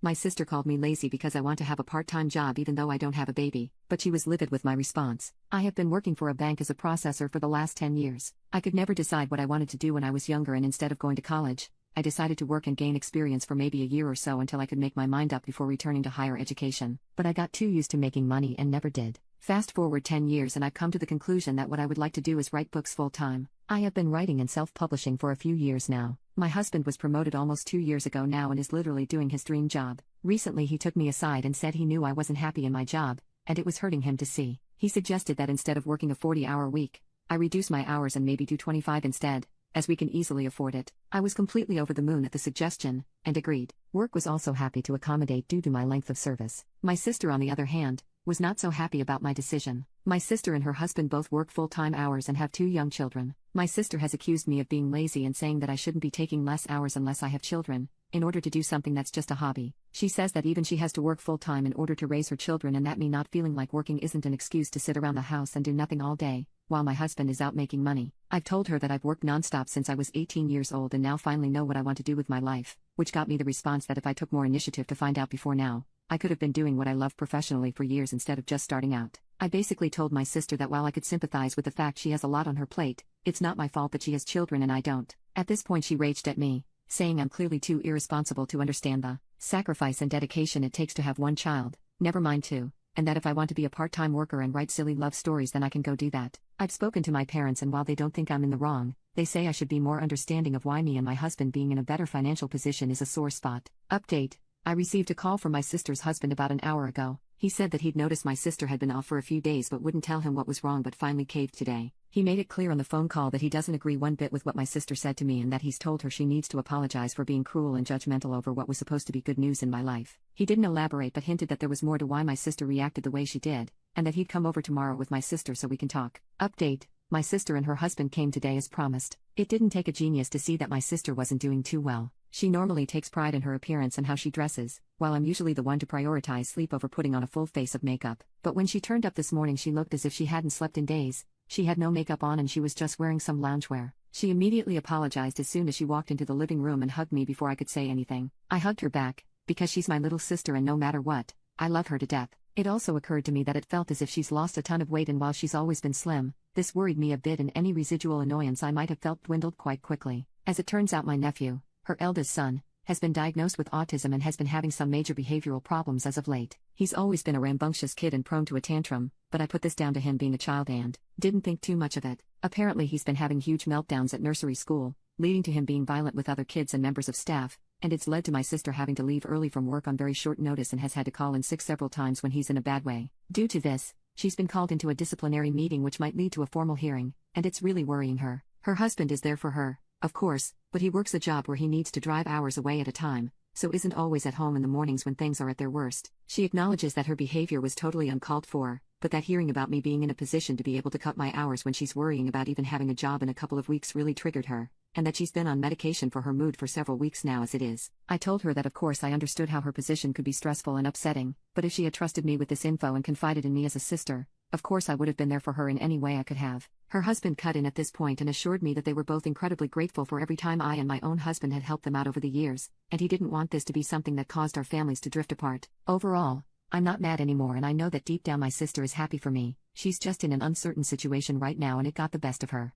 My sister called me lazy because I want to have a part-time job even though I don't have a baby, but she was livid with my response. I have been working for a bank as a processor for the last 10 years. I could never decide what I wanted to do when I was younger, and instead of going to college, I decided to work and gain experience for maybe a year or so until I could make my mind up before returning to higher education. But I got too used to making money and never did. Fast forward 10 years and I've come to the conclusion that what I would like to do is write books full-time. I have been writing and self-publishing for a few years now. My husband was promoted almost 2 years ago now and is literally doing his dream job. Recently he took me aside and said he knew I wasn't happy in my job, and it was hurting him to see. He suggested that instead of working a 40-hour week, I reduce my hours and maybe do 25 instead, as we can easily afford it. I was completely over the moon at the suggestion, and agreed. Work was also happy to accommodate due to my length of service. My sister, on the other hand, was not so happy about my decision. My sister and her husband both work full-time hours and have 2 young children. My sister has accused me of being lazy and saying that I shouldn't be taking less hours unless I have children, in order to do something that's just a hobby. She says that even she has to work full-time in order to raise her children, and that me not feeling like working isn't an excuse to sit around the house and do nothing all day, while my husband is out making money. I've told her that I've worked nonstop since I was 18 years old and now finally know what I want to do with my life, which got me the response that if I took more initiative to find out before now, I could have been doing what I love professionally for years instead of just starting out. I basically told my sister that while I could sympathize with the fact she has a lot on her plate, it's not my fault that she has children and I don't. At this point she raged at me, saying I'm clearly too irresponsible to understand the sacrifice and dedication it takes to have one child, never mind two, and that if I want to be a part-time worker and write silly love stories then I can go do that. I've spoken to my parents, and while they don't think I'm in the wrong, they say I should be more understanding of why me and my husband being in a better financial position is a sore spot. Update: I received a call from my sister's husband about an hour ago. He said that he'd noticed my sister had been off for a few days but wouldn't tell him what was wrong, but finally caved today. He made it clear on the phone call that he doesn't agree one bit with what my sister said to me, and that he's told her she needs to apologize for being cruel and judgmental over what was supposed to be good news in my life. He didn't elaborate but hinted that there was more to why my sister reacted the way she did, and that he'd come over tomorrow with my sister so we can talk. Update: my sister and her husband came today as promised. It didn't take a genius to see that my sister wasn't doing too well. She normally takes pride in her appearance and how she dresses, while I'm usually the one to prioritize sleep over putting on a full face of makeup. But when she turned up this morning she looked as if she hadn't slept in days. She had no makeup on and she was just wearing some loungewear. She immediately apologized as soon as she walked into the living room and hugged me before I could say anything. I hugged her back, because she's my little sister and no matter what, I love her to death. It also occurred to me that it felt as if she's lost a ton of weight, and while she's always been slim, this worried me a bit, and any residual annoyance I might have felt dwindled quite quickly. As it turns out, my nephew, her eldest son, has been diagnosed with autism and has been having some major behavioral problems as of late. He's always been a rambunctious kid and prone to a tantrum, but I put this down to him being a child and didn't think too much of it. Apparently he's been having huge meltdowns at nursery school, leading to him being violent with other kids and members of staff, and it's led to my sister having to leave early from work on very short notice and has had to call in sick several times when he's in a bad way. Due to this, she's been called into a disciplinary meeting which might lead to a formal hearing, and it's really worrying her. Her husband is there for her, of course, but he works a job where he needs to drive hours away at a time, so isn't always at home in the mornings when things are at their worst. She acknowledges that her behavior was totally uncalled for, but that hearing about me being in a position to be able to cut my hours when she's worrying about even having a job in a couple of weeks really triggered her, and that she's been on medication for her mood for several weeks now as it is. I told her that of course I understood how her position could be stressful and upsetting, but if she had trusted me with this info and confided in me as a sister, of course I would have been there for her in any way I could have. Her husband cut in at this point and assured me that they were both incredibly grateful for every time I and my own husband had helped them out over the years, and he didn't want this to be something that caused our families to drift apart. Overall, I'm not mad anymore, and I know that deep down my sister is happy for me. She's just in an uncertain situation right now and it got the best of her.